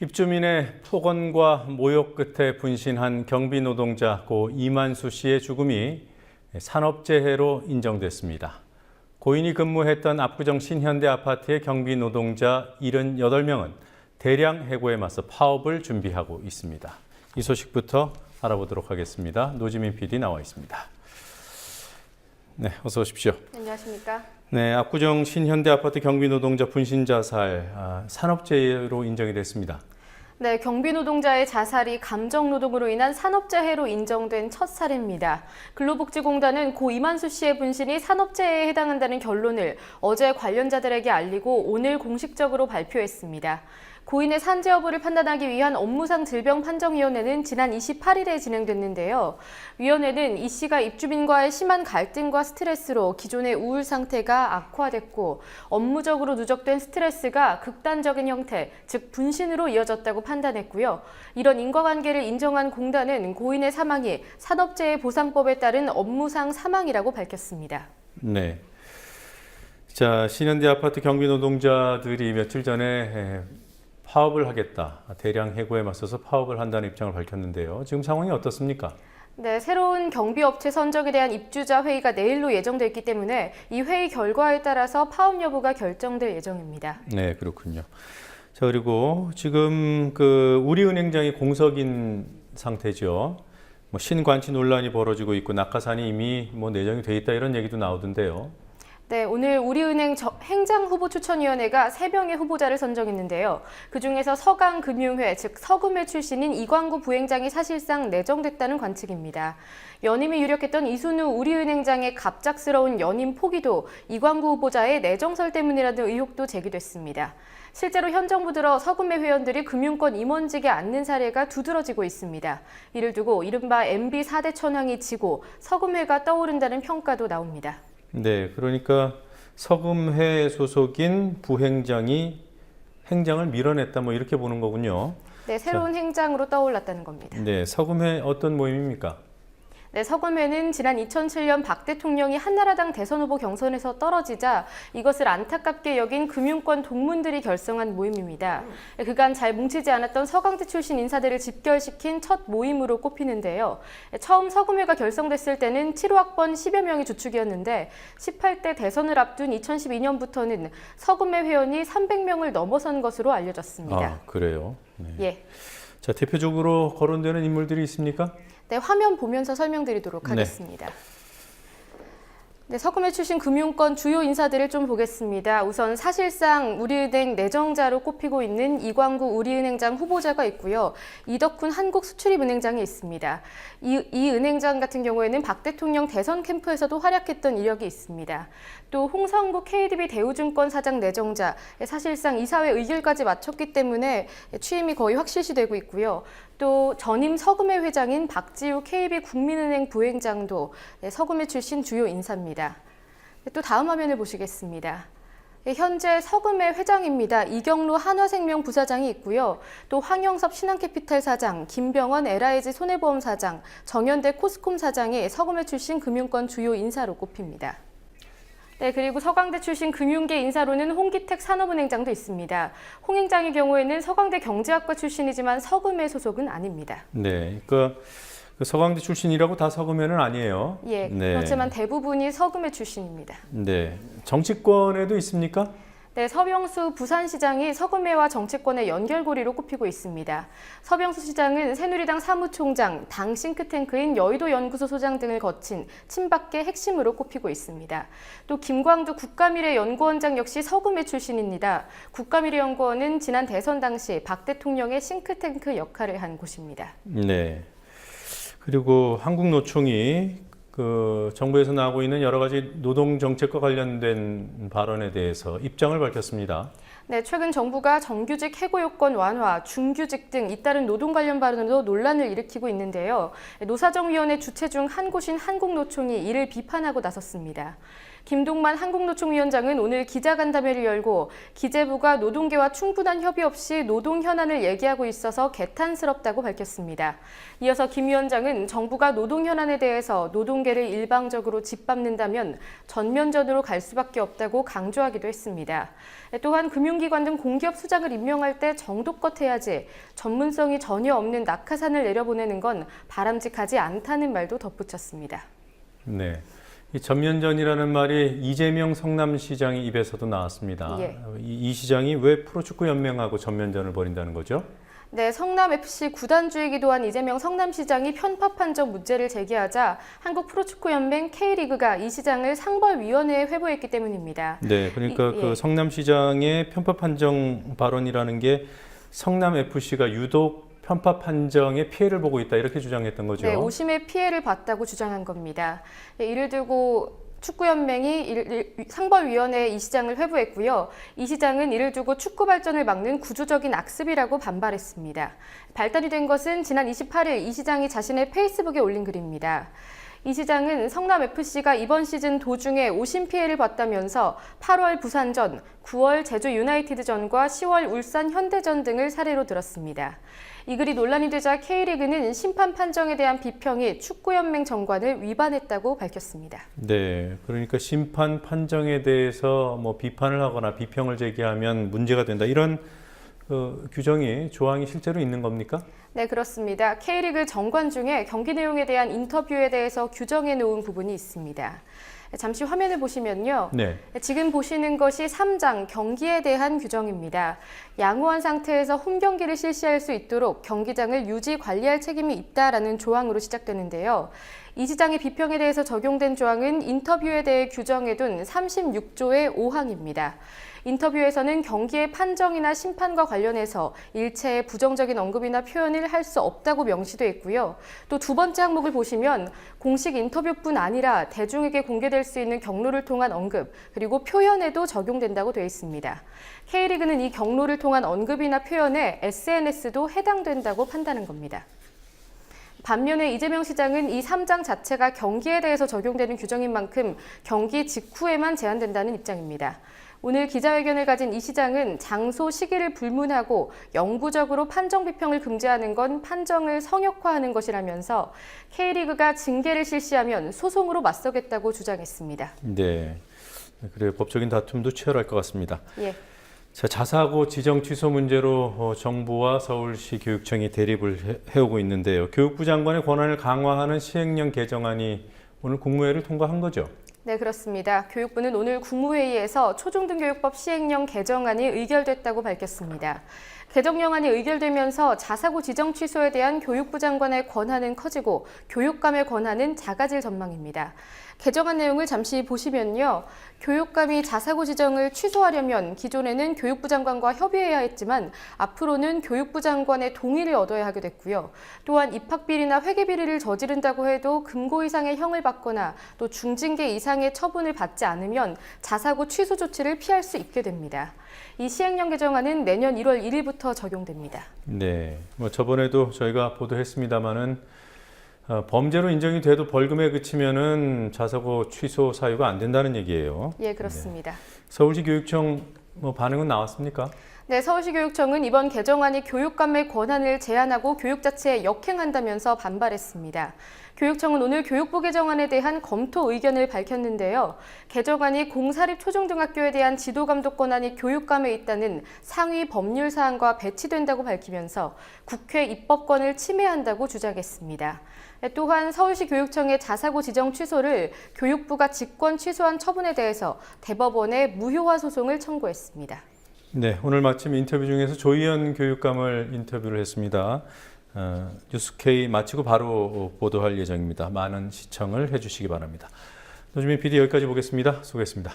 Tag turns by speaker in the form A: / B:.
A: 입주민의 폭언과 모욕 끝에 분신한 경비 노동자 고 이만수 씨의 죽음이 산업재해로 인정됐습니다. 고인이 근무했던 압구정 신현대 아파트의 경비 노동자 78명은 대량 해고에 맞서 파업을 준비하고 있습니다. 이 소식부터 알아보도록 하겠습니다. 노지민 PD 나와 있습니다. 네, 어서 오십시오.
B: 안녕하십니까?
A: 네, 압구정 신현대 아파트 경비 노동자 분신 자살 산업재해로 인정이 됐습니다.
B: 네, 경비 노동자의 자살이 감정 노동으로 인한 산업재해로 인정된 첫 사례입니다. 근로복지공단은 고 이만수 씨의 분신이 산업재해에 해당한다는 결론을 어제 관련자들에게 알리고 오늘 공식적으로 발표했습니다. 고인의 산재 여부를 판단하기 위한 업무상 질병판정위원회는 지난 28일에 진행됐는데요. 위원회는 이 씨가 입주민과의 심한 갈등과 스트레스로 기존의 우울 상태가 악화됐고 업무적으로 누적된 스트레스가 극단적인 형태, 즉 분신으로 이어졌다고 판단했고요. 이런 인과관계를 인정한 공단은 고인의 사망이 산업재해보상법에 따른 업무상 사망이라고 밝혔습니다.
A: 네. 자, 신현대 아파트 경비 노동자들이 며칠 전에 파업을 하겠다, 대량 해고에 맞서서 파업을 한다는 입장을 밝혔는데요. 지금 상황이 어떻습니까?
B: 네, 새로운 경비업체 선정에 대한 입주자 회의가 내일로 예정돼 있기 때문에 이 회의 결과에 따라서 파업 여부가 결정될 예정입니다.
A: 네, 그렇군요. 자, 그리고 지금 우리은행장이 공석인 상태죠. 신관치 논란이 벌어지고 있고 낙하산이 이미 내정이 돼 있다 이런 얘기도 나오던데요.
B: 네, 오늘 우리은행 행장후보추천위원회가 3명의 후보자를 선정했는데요. 그중에서 서강금융회, 즉 서금회 출신인 이광구 부행장이 사실상 내정됐다는 관측입니다. 연임이 유력했던 이순우 우리은행장의 갑작스러운 연임 포기도 이광구 후보자의 내정설 때문이라는 의혹도 제기됐습니다. 실제로 현 정부 들어 서금회 회원들이 금융권 임원직에 앉는 사례가 두드러지고 있습니다. 이를 두고 이른바 MB 4대 천왕이 지고 서금회가 떠오른다는 평가도 나옵니다.
A: 네, 그러니까 서금회 소속인 부행장이 행장을 밀어냈다 이렇게 보는 거군요.
B: 네, 새로운 행장으로 떠올랐다는 겁니다.
A: 네, 서금회 어떤 모임입니까?
B: 네, 서금회는 지난 2007년 박 대통령이 한나라당 대선 후보 경선에서 떨어지자 이것을 안타깝게 여긴 금융권 동문들이 결성한 모임입니다. 그간 잘 뭉치지 않았던 서강대 출신 인사들을 집결시킨 첫 모임으로 꼽히는데요. 처음 서금회가 결성됐을 때는 7호학번 10여 명이 주축이었는데 18대 대선을 앞둔 2012년부터는 서금회 회원이 300명을 넘어선 것으로 알려졌습니다.
A: 아, 그래요? 네.
B: 예.
A: 자, 대표적으로 거론되는 인물들이 있습니까?
B: 네, 화면 보면서 설명드리도록 하겠습니다. 네, 서금회 출신 금융권 주요 인사들을 좀 보겠습니다. 우선 사실상 우리은행 내정자로 꼽히고 있는 이광구 우리은행장 후보자가 있고요. 이덕훈 한국수출입은행장이 있습니다. 이 은행장 같은 경우에는 박 대통령 대선 캠프에서도 활약했던 이력이 있습니다. 또 홍성국 KDB 대우증권 사장 내정자, 사실상 이사회 의결까지 마쳤기 때문에 취임이 거의 확실시되고 있고요. 또 전임 서금회 회장인 박지우 KB국민은행 부행장도 서금회 출신 주요 인사입니다. 또 다음 화면을 보시겠습니다. 현재 서금회 회장입니다. 이경루 한화생명 부사장이 있고요. 또 황영섭 신한캐피탈 사장, 김병원 LIG 손해보험 사장, 정현대 코스콤 사장이 서금회 출신 금융권 주요 인사로 꼽힙니다. 네, 그리고 서강대 출신 금융계 인사로는 홍기택 산업은행장도 있습니다. 홍 행장의 경우에는 서강대 경제학과 출신이지만 서금회 소속은 아닙니다.
A: 네, 그 서강대 출신이라고 다 서금회는 아니에요.
B: 예,
A: 네.
B: 그렇지만 대부분이 서금회 출신입니다.
A: 네, 정치권에도 있습니까?
B: 네, 서병수 부산시장이 서금회와 정치권의 연결고리로 꼽히고 있습니다. 서병수 시장은 새누리당 사무총장, 당 싱크탱크인 여의도 연구소 소장 등을 거친 친박계 핵심으로 꼽히고 있습니다. 또 김광두 국가미래연구원장 역시 서금회 출신입니다. 국가미래연구원은 지난 대선 당시 박 대통령의 싱크탱크 역할을 한 곳입니다.
A: 네. 그리고 한국노총이 정부에서 나오고 있는 여러 가지 노동 정책과 관련된 발언에 대해서 입장을 밝혔습니다.
B: 네, 최근 정부가 정규직 해고 요건 완화, 중규직 등 잇따른 노동 관련 발언으로 논란을 일으키고 있는데요. 노사정위원회 주체 중 한 곳인 한국노총이 이를 비판하고 나섰습니다. 김동만 한국노총위원장은 오늘 기자간담회를 열고 기재부가 노동계와 충분한 협의 없이 노동 현안을 얘기하고 있어서 개탄스럽다고 밝혔습니다. 이어서 김 위원장은 정부가 노동 현안에 대해서 노동계를 일방적으로 짓밟는다면 전면전으로 갈 수밖에 없다고 강조하기도 했습니다. 또한 금융기관 등 공기업 수장을 임명할 때 정도껏 해야지 전문성이 전혀 없는 낙하산을 내려보내는 건 바람직하지 않다는 말도 덧붙였습니다.
A: 네. 이 전면전이라는 말이 이재명 성남시장의 입에서도 나왔습니다.
B: 예.
A: 이 시장이 왜 프로축구연맹하고 전면전을 벌인다는 거죠?
B: 네, 성남FC 구단주이기도 한 이재명 성남시장이 편파 판정 문제를 제기하자 한국프로축구연맹 K리그가 이 시장을 상벌위원회에 회부했기 때문입니다.
A: 네, 그러니까 그 성남시장의 편파 판정 발언이라는 게 성남FC가 유독 편파 판정에 피해를 보고 있다 이렇게 주장했던 거죠.
B: 네, 오심의 피해를 봤다고 주장한 겁니다. 네, 이를 두고 축구연맹이 상벌위원회에 이 시장을 회부했고요. 이 시장은 이를 두고 축구 발전을 막는 구조적인 악습이라고 반발했습니다. 발단이 된 것은 지난 28일 이 시장이 자신의 페이스북에 올린 글입니다. 이 시장은 성남FC가 이번 시즌 도중에 오심 피해를 봤다면서 8월 부산전, 9월 제주 유나이티드전과 10월 울산 현대전 등을 사례로 들었습니다. 이 글이 논란이 되자 K리그는 심판 판정에 대한 비평이 축구연맹 정관을 위반했다고 밝혔습니다.
A: 네, 그러니까 심판 판정에 대해서 뭐 비판을 하거나 비평을 제기하면 문제가 된다 이런 규정이 조항이 실제로 있는 겁니까?
B: 네, 그렇습니다. K리그 정관 중에 경기 내용에 대한 인터뷰에 대해서 규정해 놓은 부분이 있습니다. 잠시 화면을 보시면요.
A: 네.
B: 지금 보시는 것이 3장 경기에 대한 규정입니다. 양호한 상태에서 홈 경기를 실시할 수 있도록 경기장을 유지 관리할 책임이 있다라는 조항으로 시작되는데요. 이 시장의 비평에 대해서 적용된 조항은 인터뷰에 대해 규정해둔 36조의 5항입니다. 인터뷰에서는 경기의 판정이나 심판과 관련해서 일체의 부정적인 언급이나 표현을 할 수 없다고 명시되어 있고요. 또 두 번째 항목을 보시면 공식 인터뷰뿐 아니라 대중에게 공개될 수 있는 경로를 통한 언급, 그리고 표현에도 적용된다고 되어 있습니다. K리그는 이 경로를 통한 언급이나 표현에 SNS도 해당된다고 판단한 겁니다. 반면에 이재명 시장은 이 3장 자체가 경기에 대해서 적용되는 규정인 만큼 경기 직후에만 제한된다는 입장입니다. 오늘 기자회견을 가진 이 시장은 장소, 시기를 불문하고 영구적으로 판정 비평을 금지하는 건 판정을 성역화하는 것이라면서 K리그가 징계를 실시하면 소송으로 맞서겠다고 주장했습니다.
A: 네, 그래 법적인 다툼도 치열할 것 같습니다.
B: 예.
A: 자, 자사고 지정 취소 문제로 정부와 서울시 교육청이 대립을 해오고 있는데요. 교육부 장관의 권한을 강화하는 시행령 개정안이 오늘 국무회의를 통과한 거죠?
B: 네, 그렇습니다. 교육부는 오늘 국무회의에서 초중등교육법 시행령 개정안이 의결됐다고 밝혔습니다. 개정령안이 의결되면서 자사고 지정 취소에 대한 교육부 장관의 권한은 커지고 교육감의 권한은 작아질 전망입니다. 개정안 내용을 잠시 보시면요. 교육감이 자사고 지정을 취소하려면 기존에는 교육부 장관과 협의해야 했지만 앞으로는 교육부 장관의 동의를 얻어야 하게 됐고요. 또한 입학비리나 회계비리를 저지른다고 해도 금고 이상의 형을 받거나 또 중징계 이상의 처분을 받지 않으면 자사고 취소 조치를 피할 수 있게 됩니다. 이 시행령 개정안은 내년 1월 1일부터 적용됩니다.
A: 네, 뭐 저번에도 저희가 보도했습니다마는 범죄로 인정이 돼도 벌금에 그치면은 자사고 취소 사유가 안 된다는 얘기예요.
B: 예, 그렇습니다.
A: 네. 서울시 교육청 뭐 반응은 나왔습니까?
B: 네, 서울시교육청은 이번 개정안이 교육감의 권한을 제한하고 교육 자체에 역행한다면서 반발했습니다. 교육청은 오늘 교육부 개정안에 대한 검토 의견을 밝혔는데요. 개정안이 공사립 초중등학교에 대한 지도감독 권한이 교육감에 있다는 상위 법률 사항과 배치된다고 밝히면서 국회 입법권을 침해한다고 주장했습니다. 또한 서울시 교육청의 자사고 지정 취소를 교육부가 직권 취소한 처분에 대해서 대법원에 무효화 소송을 청구했습니다.
A: 네, 오늘 마침 인터뷰 중에서 조희연 교육감을 인터뷰를 했습니다. 뉴스K 마치고 바로 보도할 예정입니다. 많은 시청을 해주시기 바랍니다. 노주민 PD 여기까지 보겠습니다. 수고했습니다.